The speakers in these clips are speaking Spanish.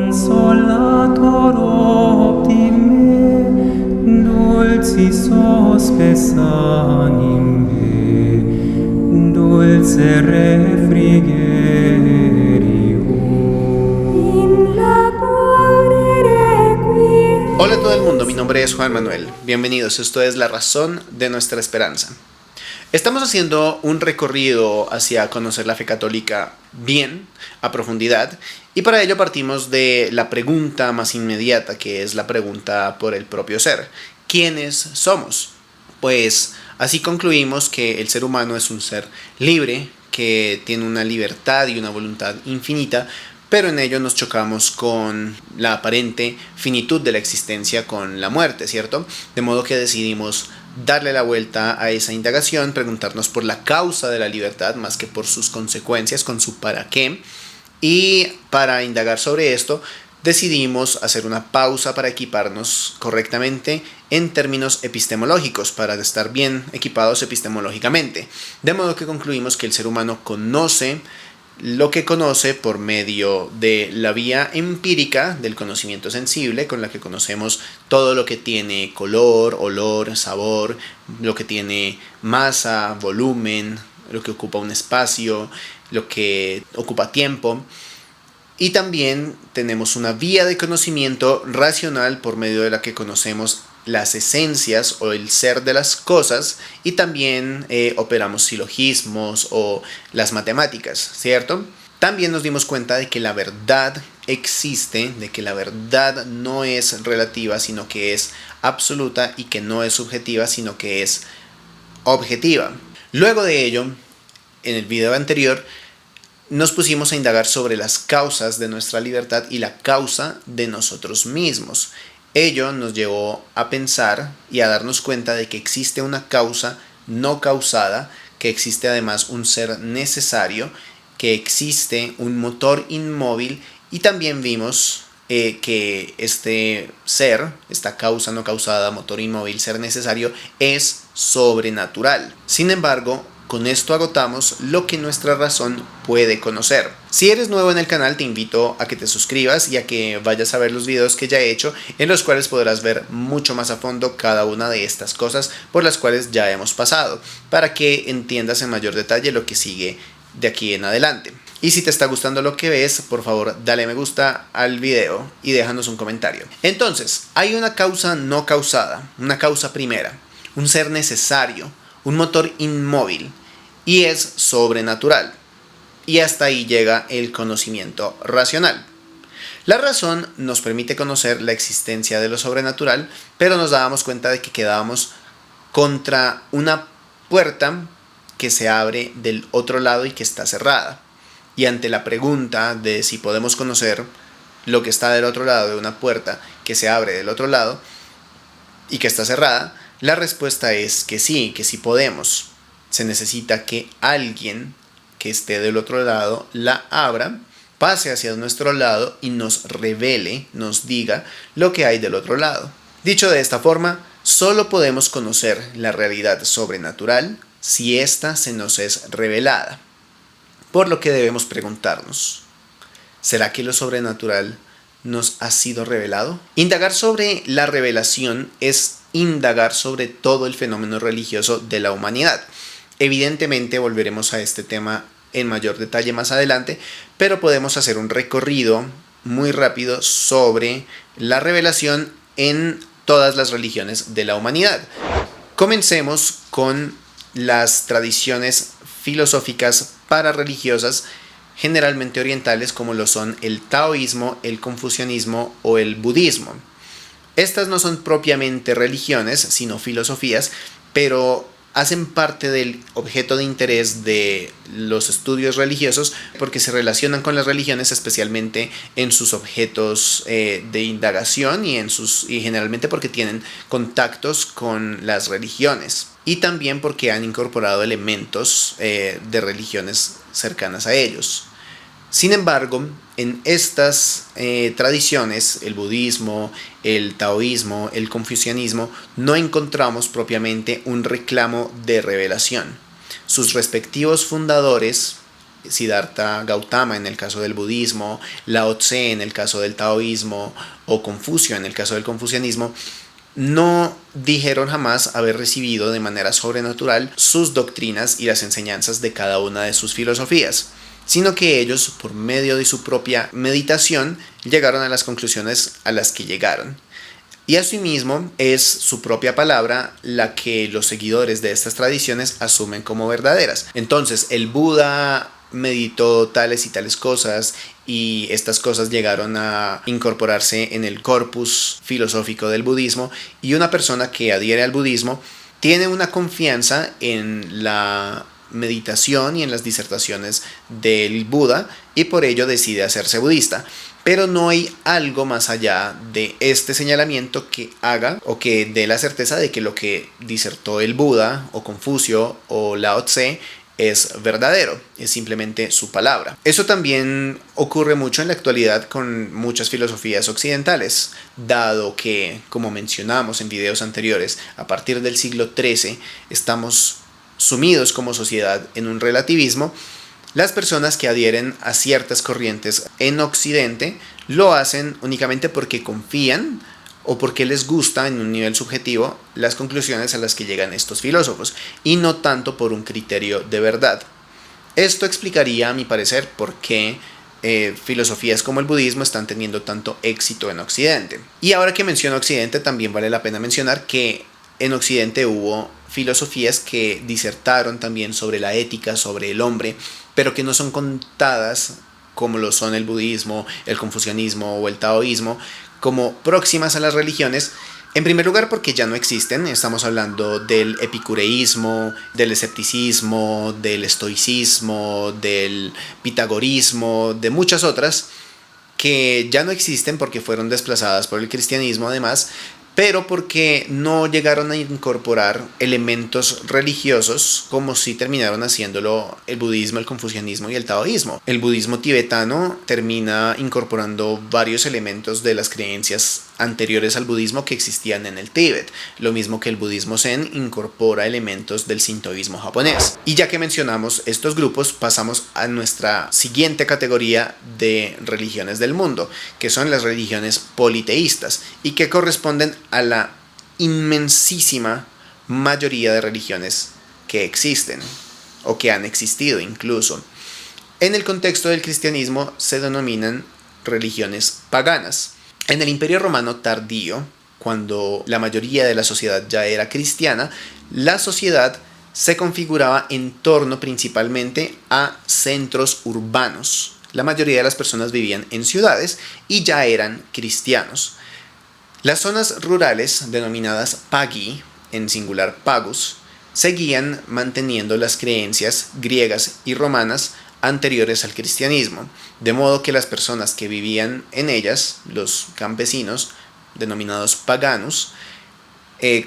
Consolator optime, dulcis hospes anime, dulce refrigerio. In labore requiem. Hola a todo el mundo, mi nombre es Juan Manuel. Bienvenidos, esto es La Razón de Nuestra Esperanza. Estamos haciendo un recorrido hacia conocer la fe católica bien, a profundidad, y para ello partimos de la pregunta más inmediata, que es la pregunta por el propio ser. ¿Quiénes somos? Pues así concluimos que el ser humano es un ser libre, que tiene una libertad y una voluntad infinita, pero en ello nos chocamos con la aparente finitud de la existencia, con la muerte, ¿cierto? De modo que decidimos darle la vuelta a esa indagación, preguntarnos por la causa de la libertad más que por sus consecuencias, con su para qué. Y para indagar sobre esto, decidimos hacer una pausa para equiparnos correctamente en términos epistemológicos, para estar bien equipados epistemológicamente. De modo que concluimos que el ser humano conoce lo que conoce por medio de la vía empírica del conocimiento sensible, con la que conocemos todo lo que tiene color, olor, sabor, lo que tiene masa, volumen, lo que ocupa un espacio, lo que ocupa tiempo. Y también tenemos una vía de conocimiento racional por medio de la que conocemos las esencias o el ser de las cosas, y también operamos silogismos o las matemáticas, ¿cierto? También nos dimos cuenta de que la verdad existe, de que la verdad no es relativa, sino que es absoluta, y que no es subjetiva, sino que es objetiva. Luego de ello, en el video anterior, nos pusimos a indagar sobre las causas de nuestra libertad y la causa de nosotros mismos. Ello nos llevó a pensar y a darnos cuenta de que existe una causa no causada, que existe además un ser necesario, que existe un motor inmóvil, y también vimos que este ser, esta causa no causada, motor inmóvil, ser necesario, es sobrenatural. Sin embargo, con esto agotamos lo que nuestra razón puede conocer. Si eres nuevo en el canal, te invito a que te suscribas y a que vayas a ver los videos que ya he hecho, en los cuales podrás ver mucho más a fondo cada una de estas cosas por las cuales ya hemos pasado, para que entiendas en mayor detalle lo que sigue de aquí en adelante. Y si te está gustando lo que ves, por favor dale me gusta al video y déjanos un comentario. Entonces, hay una causa no causada, una causa primera, un ser necesario, un motor inmóvil, y es sobrenatural. Y hasta ahí llega el conocimiento racional. La razón nos permite conocer la existencia de lo sobrenatural, pero nos dábamos cuenta de que quedábamos contra una puerta que se abre del otro lado y que está cerrada. Y ante la pregunta de si podemos conocer lo que está del otro lado de una puerta que se abre del otro lado y que está cerrada, la respuesta es que sí podemos. Se necesita que alguien que esté del otro lado la abra, pase hacia nuestro lado y nos revele, nos diga lo que hay del otro lado. Dicho de esta forma, solo podemos conocer la realidad sobrenatural si ésta se nos es revelada. Por lo que debemos preguntarnos, ¿será que lo sobrenatural nos ha sido revelado? Indagar sobre la revelación es indagar sobre todo el fenómeno religioso de la humanidad. Evidentemente volveremos a este tema en mayor detalle más adelante, pero podemos hacer un recorrido muy rápido sobre la revelación en todas las religiones de la humanidad. Comencemos con las tradiciones filosóficas pararreligiosas, generalmente orientales, como lo son el taoísmo, el confucianismo o el budismo. Estas no son propiamente religiones, sino filosofías, pero hacen parte del objeto de interés de los estudios religiosos porque se relacionan con las religiones, especialmente en sus objetos de indagación y generalmente porque tienen contactos con las religiones, y también porque han incorporado elementos de religiones cercanas a ellos. Sin embargo, en estas tradiciones, el budismo, el taoísmo, el confucianismo, no encontramos propiamente un reclamo de revelación. Sus respectivos fundadores Siddhartha Gautama en el caso del budismo, Lao Tse en el caso del taoísmo o Confucio en el caso del confucianismo, no dijeron jamás haber recibido de manera sobrenatural sus doctrinas y las enseñanzas de cada una de sus filosofías, sino que ellos, por medio de su propia meditación, llegaron a las conclusiones a las que llegaron. Y asimismo es su propia palabra la que los seguidores de estas tradiciones asumen como verdaderas. Entonces, el Buda meditó tales y tales cosas y estas cosas llegaron a incorporarse en el corpus filosófico del budismo, y una persona que adhiere al budismo tiene una confianza en la meditación y en las disertaciones del Buda y por ello decide hacerse budista. Pero no hay algo más allá de este señalamiento que haga o que dé la certeza de que lo que disertó el Buda o Confucio o Lao Tse es verdadero, es simplemente su palabra. Eso también ocurre mucho en la actualidad con muchas filosofías occidentales, dado que, como mencionamos en videos anteriores, a partir del siglo XIII estamos sumidos como sociedad en un relativismo. Las personas que adhieren a ciertas corrientes en Occidente lo hacen únicamente porque confían o porque les gusta en un nivel subjetivo las conclusiones a las que llegan estos filósofos, y no tanto por un criterio de verdad. Esto explicaría, a mi parecer, por qué filosofías como el budismo están teniendo tanto éxito en Occidente. Y ahora que menciono Occidente, también vale la pena mencionar que en Occidente hubo filosofías que disertaron también sobre la ética, sobre el hombre, pero que no son contadas como lo son el budismo, el confucianismo o el taoísmo, como próximas a las religiones. En primer lugar, porque ya no existen. Estamos hablando del epicureísmo, del escepticismo, del estoicismo, del pitagorismo, de muchas otras que ya no existen porque fueron desplazadas por el cristianismo además, pero porque no llegaron a incorporar elementos religiosos como si terminaron haciéndolo el budismo, el confucianismo y el taoísmo. El budismo tibetano termina incorporando varios elementos de las creencias anteriores al budismo que existían en el Tíbet, lo mismo que el budismo zen incorpora elementos del sintoísmo japonés. Y ya que mencionamos estos grupos, pasamos a nuestra siguiente categoría de religiones del mundo, que son las religiones politeístas y que corresponden a la inmensísima mayoría de religiones que existen o que han existido incluso. En el contexto del cristianismo se denominan religiones paganas. En el Imperio Romano tardío, cuando la mayoría de la sociedad ya era cristiana, la sociedad se configuraba en torno principalmente a centros urbanos. La mayoría de las personas vivían en ciudades y ya eran cristianos. Las zonas rurales, denominadas pagi, en singular pagus, seguían manteniendo las creencias griegas y romanas anteriores al cristianismo, de modo que las personas que vivían en ellas, los campesinos, denominados paganos,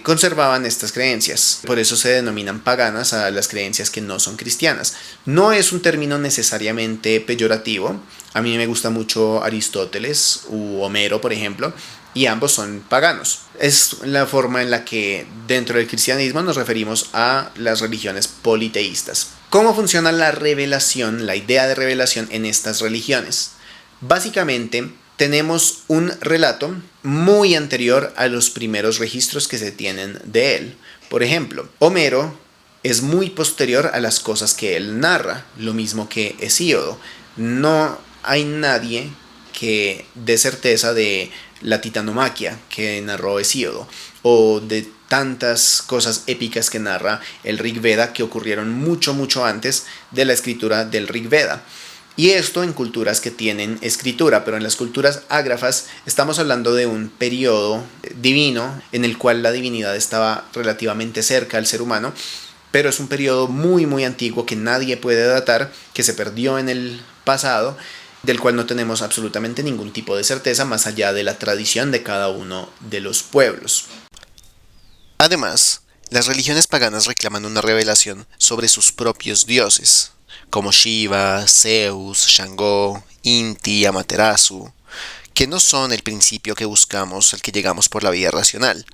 conservaban estas creencias. Por eso se denominan paganas a las creencias que no son cristianas. No es un término necesariamente peyorativo. A mí me gusta mucho Aristóteles u Homero, por ejemplo, y ambos son paganos. Es la forma en la que dentro del cristianismo nos referimos a las religiones politeístas. ¿Cómo funciona la revelación, la idea de revelación en estas religiones? Básicamente, tenemos un relato muy anterior a los primeros registros que se tienen de él. Por ejemplo, Homero es muy posterior a las cosas que él narra, lo mismo que Hesíodo. No hay nadie que dé certeza de la titanomaquia que narró Hesíodo, o de tantas cosas épicas que narra el Rig Veda que ocurrieron mucho antes de la escritura del Rig Veda. Y esto en culturas que tienen escritura, pero en las culturas ágrafas estamos hablando de un periodo divino en el cual la divinidad estaba relativamente cerca al ser humano, pero es un periodo muy antiguo que nadie puede datar, que se perdió en el pasado, del cual no tenemos absolutamente ningún tipo de certeza más allá de la tradición de cada uno de los pueblos. Además, las religiones paganas reclaman una revelación sobre sus propios dioses, como Shiva, Zeus, Shango, Inti, Amaterasu, que no son el principio que buscamos al que llegamos por la vía racional.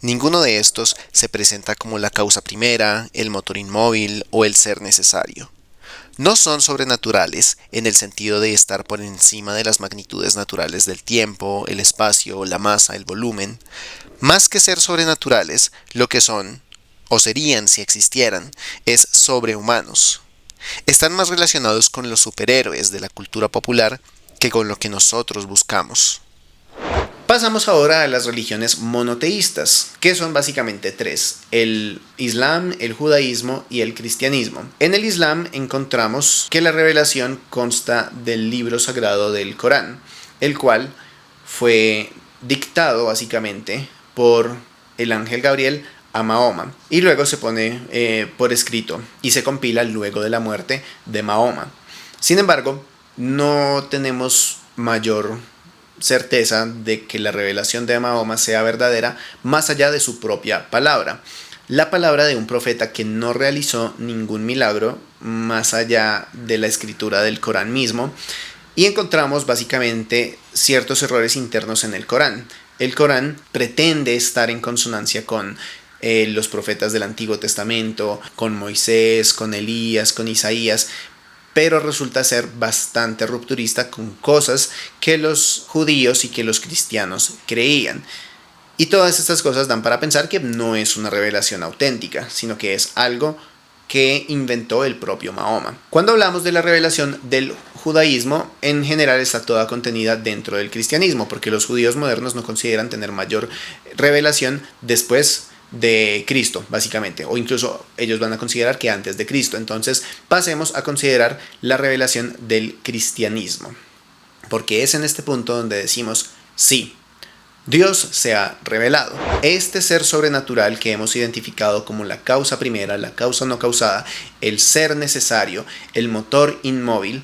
Ninguno de estos se presenta como la causa primera, el motor inmóvil o el ser necesario. No son sobrenaturales en el sentido de estar por encima de las magnitudes naturales del tiempo, el espacio, la masa, el volumen. Más que ser sobrenaturales, lo que son, o serían si existieran, es sobrehumanos. Están más relacionados con los superhéroes de la cultura popular que con lo que nosotros buscamos. Pasamos ahora a las religiones monoteístas, que son básicamente tres: el Islam, el judaísmo y el cristianismo. En el Islam encontramos que la revelación consta del libro sagrado del Corán, el cual fue dictado básicamente por el ángel Gabriel a Mahoma, y luego se pone por escrito y se compila luego de la muerte de Mahoma. Sin embargo, no tenemos mayor certeza de que la revelación de Mahoma sea verdadera más allá de su propia palabra. La palabra de un profeta que no realizó ningún milagro más allá de la escritura del Corán mismo, y encontramos básicamente ciertos errores internos en el Corán. El Corán pretende estar en consonancia con los profetas del Antiguo Testamento, con Moisés, con Elías, con Isaías, pero resulta ser bastante rupturista con cosas que los judíos y que los cristianos creían. Y todas estas cosas dan para pensar que no es una revelación auténtica, sino que es algo que inventó el propio Mahoma. Cuando hablamos de la revelación del judaísmo, en general está toda contenida dentro del cristianismo, porque los judíos modernos no consideran tener mayor revelación después de Cristo, básicamente, o incluso ellos van a considerar que antes de Cristo. Entonces pasemos a considerar la revelación del cristianismo, porque es en este punto donde decimos: sí, Dios se ha revelado. Este ser sobrenatural que hemos identificado como la causa primera, la causa no causada, el ser necesario, el motor inmóvil,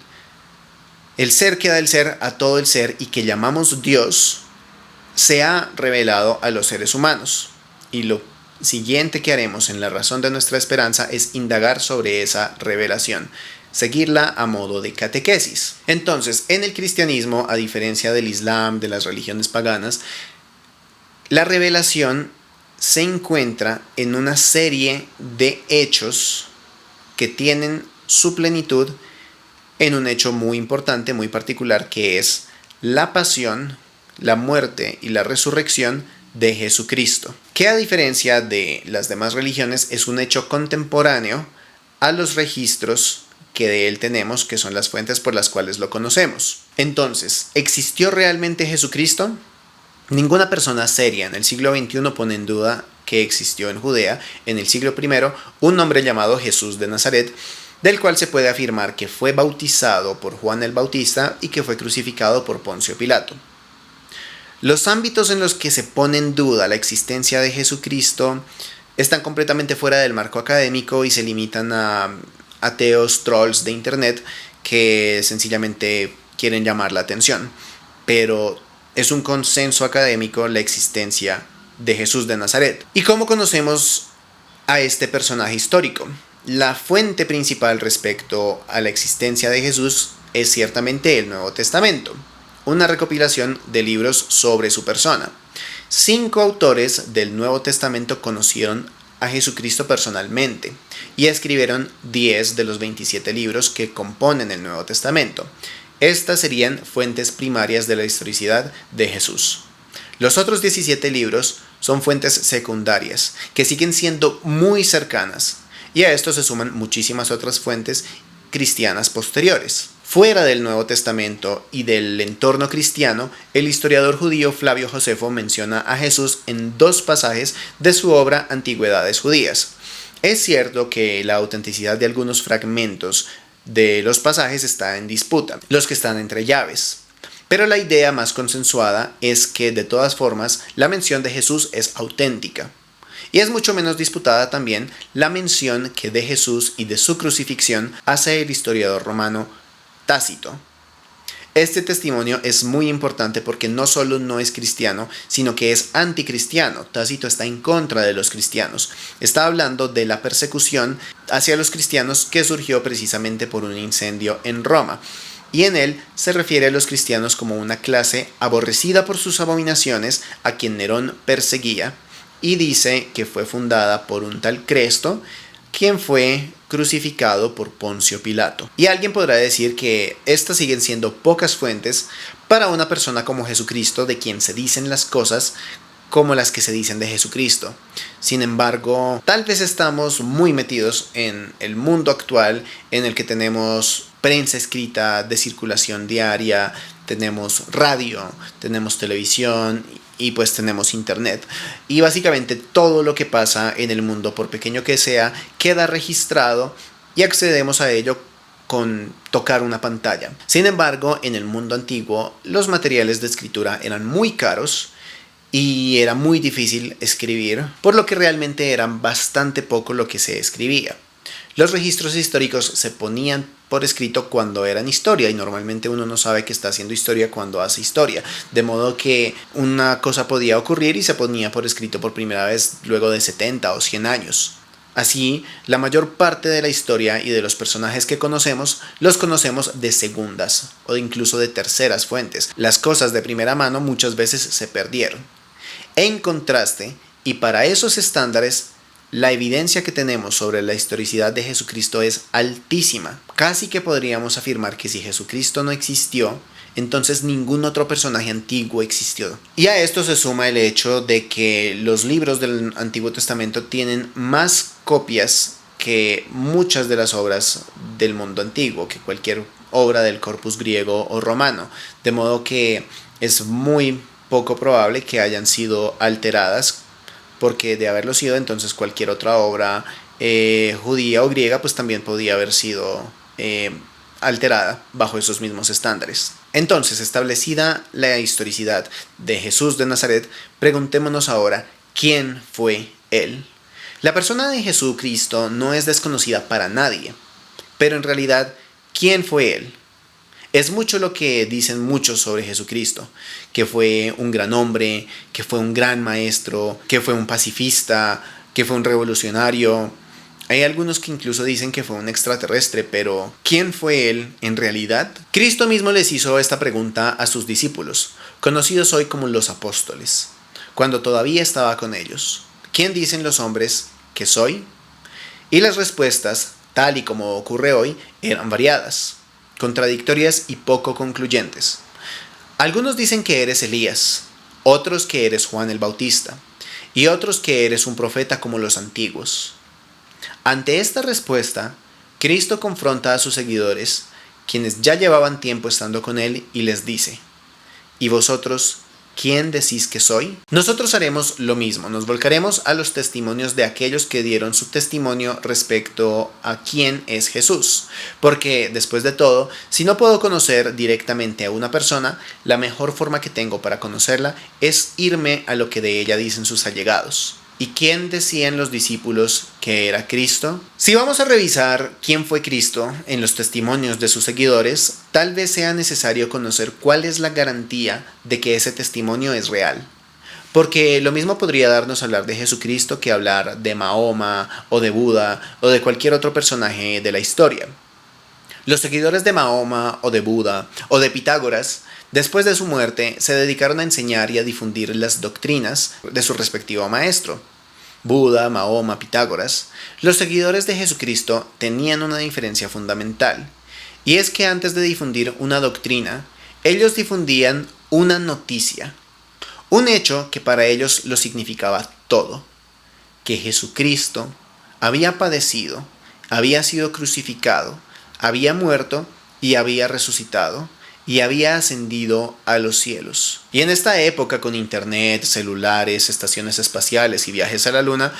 el ser que da el ser a todo el ser y que llamamos Dios, se ha revelado a los seres humanos. Y lo siguiente que haremos en la razón de nuestra esperanza es indagar sobre esa revelación, seguirla a modo de catequesis. Entonces, en el cristianismo, a diferencia del Islam, de las religiones paganas, la revelación se encuentra en una serie de hechos que tienen su plenitud en un hecho muy importante, muy particular, que es la pasión, la muerte y la resurrección de Jesucristo, que a diferencia de las demás religiones es un hecho contemporáneo a los registros que de él tenemos, que son las fuentes por las cuales lo conocemos. Entonces, ¿existió realmente Jesucristo? Ninguna persona seria en el siglo XXI pone en duda que existió en Judea, en el siglo I, un hombre llamado Jesús de Nazaret, del cual se puede afirmar que fue bautizado por Juan el Bautista y que fue crucificado por Poncio Pilato. Los ámbitos en los que se pone en duda la existencia de Jesucristo están completamente fuera del marco académico y se limitan a ateos trolls de internet que sencillamente quieren llamar la atención. Pero es un consenso académico la existencia de Jesús de Nazaret. ¿Y cómo conocemos a este personaje histórico? La fuente principal respecto a la existencia de Jesús es ciertamente el Nuevo Testamento, una recopilación de libros sobre su persona. 5 autores del Nuevo Testamento conocieron a Jesucristo personalmente y escribieron 10 de los 27 libros que componen el Nuevo Testamento. Estas serían fuentes primarias de la historicidad de Jesús. Los otros 17 libros son fuentes secundarias, que siguen siendo muy cercanas, y a esto se suman muchísimas otras fuentes cristianas posteriores. Fuera del Nuevo Testamento y del entorno cristiano, el historiador judío Flavio Josefo menciona a Jesús en 2 pasajes de su obra Antigüedades Judías. Es cierto que la autenticidad de algunos fragmentos de los pasajes está en disputa, los que están entre llaves. Pero la idea más consensuada es que de todas formas la mención de Jesús es auténtica. Y es mucho menos disputada también la mención que de Jesús y de su crucifixión hace el historiador romano Tácito. Este testimonio es muy importante porque no solo no es cristiano, sino que es anticristiano. Tácito está en contra de los cristianos. Está hablando de la persecución hacia los cristianos que surgió precisamente por un incendio en Roma. Y en él se refiere a los cristianos como una clase aborrecida por sus abominaciones a quien Nerón perseguía, y dice que fue fundada por un tal Cresto, quien fue crucificado por Poncio Pilato. Y alguien podrá decir que estas siguen siendo pocas fuentes para una persona como Jesucristo, de quien se dicen las cosas como las que se dicen de Jesucristo. Sin embargo, tal vez estamos muy metidos en el mundo actual, en el que tenemos prensa escrita de circulación diaria, tenemos radio, tenemos televisión y pues tenemos internet. Y básicamente todo lo que pasa en el mundo, por pequeño que sea, queda registrado y accedemos a ello con tocar una pantalla. Sin embargo, en el mundo antiguo, los materiales de escritura eran muy caros y era muy difícil escribir, por lo que realmente eran bastante poco lo que se escribía. Los registros históricos se ponían por escrito cuando eran historia, y normalmente uno no sabe que está haciendo historia cuando hace historia, de modo que una cosa podía ocurrir y se ponía por escrito por primera vez luego de 70 o 100 años. Así, la mayor parte de la historia y de los personajes que conocemos, los conocemos de segundas o incluso de terceras fuentes. Las cosas de primera mano muchas veces se perdieron. En contraste, y para esos estándares, la evidencia que tenemos sobre la historicidad de Jesucristo es altísima. Casi que podríamos afirmar que si Jesucristo no existió, entonces ningún otro personaje antiguo existió. Y a esto se suma el hecho de que los libros del Antiguo Testamento tienen más copias que muchas de las obras del mundo antiguo, que cualquier obra del corpus griego o romano. De modo que es muy poco probable que hayan sido alteradas, porque de haberlo sido, entonces cualquier otra obra judía o griega pues también podía haber sido alterada bajo esos mismos estándares. Entonces, establecida la historicidad de Jesús de Nazaret, preguntémonos ahora, ¿quién fue él? La persona de Jesucristo no es desconocida para nadie, pero en realidad, ¿quién fue él? Es mucho lo que dicen muchos sobre Jesucristo, que fue un gran hombre, que fue un gran maestro, que fue un pacifista, que fue un revolucionario. Hay algunos que incluso dicen que fue un extraterrestre, pero ¿quién fue él en realidad? Cristo mismo les hizo esta pregunta a sus discípulos, conocidos hoy como los apóstoles, cuando todavía estaba con ellos. ¿Quién dicen los hombres que soy? Y las respuestas, tal y como ocurre hoy, eran variadas, contradictorias y poco concluyentes. Algunos dicen que eres Elías, otros que eres Juan el Bautista, y otros que eres un profeta como los antiguos. Ante esta respuesta, Cristo confronta a sus seguidores, quienes ya llevaban tiempo estando con él, y les dice: ¿Y vosotros quién decís que soy? Nosotros haremos lo mismo, nos volcaremos a los testimonios de aquellos que dieron su testimonio respecto a quién es Jesús, porque después de todo, si no puedo conocer directamente a una persona, la mejor forma que tengo para conocerla es irme a lo que de ella dicen sus allegados. ¿Y quién decían los discípulos que era Cristo? Si vamos a revisar quién fue Cristo en los testimonios de sus seguidores, tal vez sea necesario conocer cuál es la garantía de que ese testimonio es real. Porque lo mismo podría darnos a hablar de Jesucristo que hablar de Mahoma o de Buda o de cualquier otro personaje de la historia. Los seguidores de Mahoma o de Buda o de Pitágoras, después de su muerte, se dedicaron a enseñar y a difundir las doctrinas de su respectivo maestro. Buda, Mahoma, Pitágoras. Los seguidores de Jesucristo tenían una diferencia fundamental, y es que antes de difundir una doctrina, ellos difundían una noticia, un hecho que para ellos lo significaba todo: que Jesucristo había padecido, había sido crucificado, había muerto y había resucitado, y había ascendido a los cielos. Y en esta época, con internet, celulares, estaciones espaciales y viajes a la luna,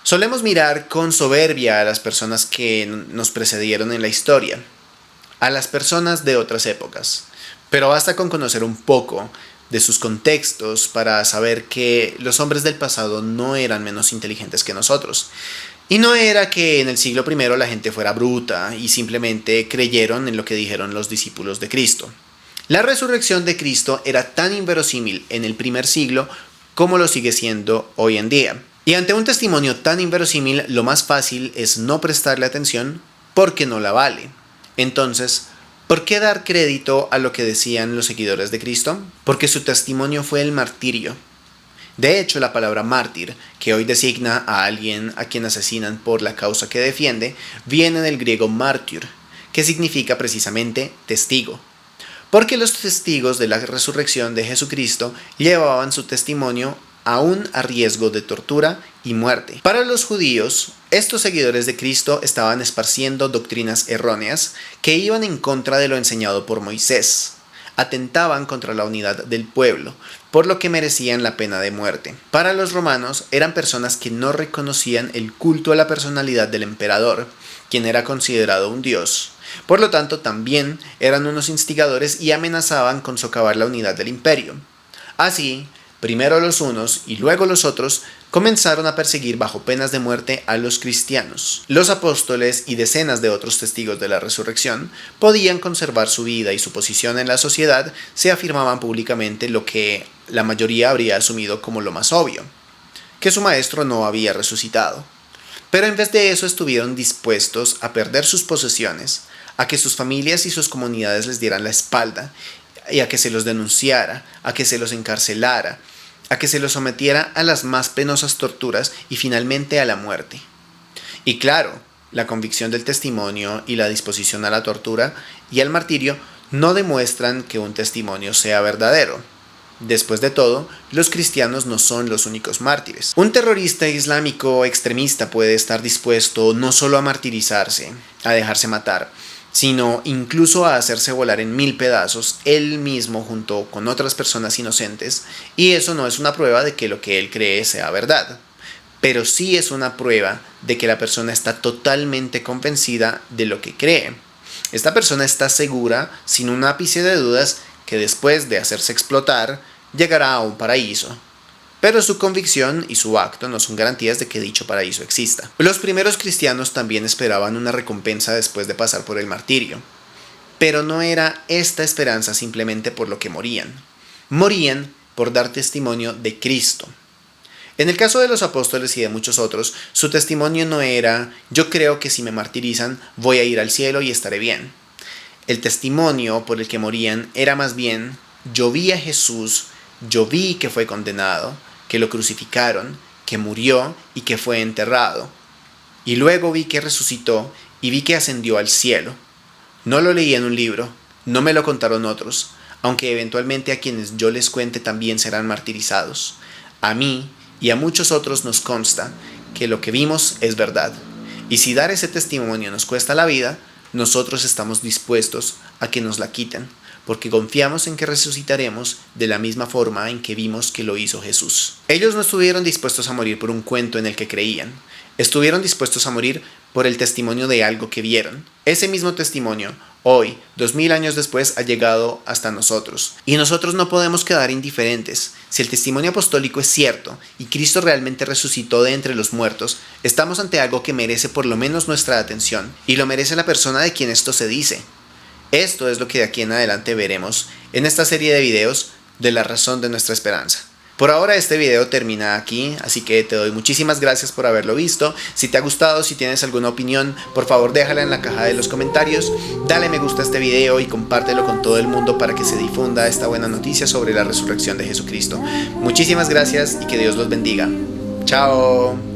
solemos mirar con soberbia a las personas que nos precedieron en la historia, a las personas de otras épocas. Pero basta con conocer un poco de sus contextos para saber que los hombres del pasado no eran menos inteligentes que nosotros. Y no era que en el siglo I la gente fuera bruta y simplemente creyeron en lo que dijeron los discípulos de Cristo. La resurrección de Cristo era tan inverosímil en el primer siglo como lo sigue siendo hoy en día. Y ante un testimonio tan inverosímil, lo más fácil es no prestarle atención porque no la vale. Entonces, ¿por qué dar crédito a lo que decían los seguidores de Cristo? Porque su testimonio fue el martirio. De hecho, la palabra mártir, que hoy designa a alguien a quien asesinan por la causa que defiende, viene del griego martyr, que significa precisamente testigo. Porque los testigos de la resurrección de Jesucristo llevaban su testimonio aún a riesgo de tortura y muerte. Para los judíos, estos seguidores de Cristo estaban esparciendo doctrinas erróneas que iban en contra de lo enseñado por Moisés. Atentaban contra la unidad del pueblo, por lo que merecían la pena de muerte. Para los romanos eran personas que no reconocían el culto a la personalidad del emperador, quien era considerado un dios. Por lo tanto, también eran unos instigadores y amenazaban con socavar la unidad del imperio. Así, primero los unos y luego los otros comenzaron a perseguir bajo penas de muerte a los cristianos. Los apóstoles y decenas de otros testigos de la resurrección podían conservar su vida y su posición en la sociedad si afirmaban públicamente lo que la mayoría habría asumido como lo más obvio, que su maestro no había resucitado. Pero en vez de eso estuvieron dispuestos a perder sus posesiones, a que sus familias y sus comunidades les dieran la espalda, y a que se los denunciara, a que se los encarcelara, a que se los sometiera a las más penosas torturas y finalmente a la muerte. Y claro, la convicción del testimonio y la disposición a la tortura y al martirio no demuestran que un testimonio sea verdadero. Después de todo, los cristianos no son los únicos mártires. Un terrorista islámico extremista puede estar dispuesto no solo a martirizarse, a dejarse matar, sino incluso a hacerse volar en 1000 pedazos él mismo junto con otras personas inocentes, y eso no es una prueba de que lo que él cree sea verdad, pero sí es una prueba de que la persona está totalmente convencida de lo que cree. Esta persona está segura, sin un ápice de dudas, que después de hacerse explotar, llegará a un paraíso. Pero su convicción y su acto no son garantías de que dicho paraíso exista. Los primeros cristianos también esperaban una recompensa después de pasar por el martirio. Pero no era esta esperanza simplemente por lo que morían. Morían por dar testimonio de Cristo. En el caso de los apóstoles y de muchos otros, su testimonio no era «yo creo que si me martirizan voy a ir al cielo y estaré bien». El testimonio por el que morían era más bien «yo vi a Jesús, yo vi que fue condenado, que lo crucificaron, que murió y que fue enterrado. Y luego vi que resucitó y vi que ascendió al cielo. No lo leí en un libro, no me lo contaron otros, aunque eventualmente a quienes yo les cuente también serán martirizados. A mí y a muchos otros nos consta que lo que vimos es verdad. Y si dar ese testimonio nos cuesta la vida, nosotros estamos dispuestos a que nos la quiten, porque confiamos en que resucitaremos de la misma forma en que vimos que lo hizo Jesús. Ellos no estuvieron dispuestos a morir por un cuento en el que creían. Estuvieron dispuestos a morir por el testimonio de algo que vieron. Ese mismo testimonio, hoy, 2000 años después, ha llegado hasta nosotros. Y nosotros no podemos quedar indiferentes. Si el testimonio apostólico es cierto y Cristo realmente resucitó de entre los muertos, estamos ante algo que merece por lo menos nuestra atención, y lo merece la persona de quien esto se dice. Esto es lo que de aquí en adelante veremos en esta serie de videos de la razón de nuestra esperanza. Por ahora este video termina aquí, así que te doy muchísimas gracias por haberlo visto. Si te ha gustado, si tienes alguna opinión, por favor déjala en la caja de los comentarios. Dale me gusta a este video y compártelo con todo el mundo para que se difunda esta buena noticia sobre la resurrección de Jesucristo. Muchísimas gracias y que Dios los bendiga. Chao.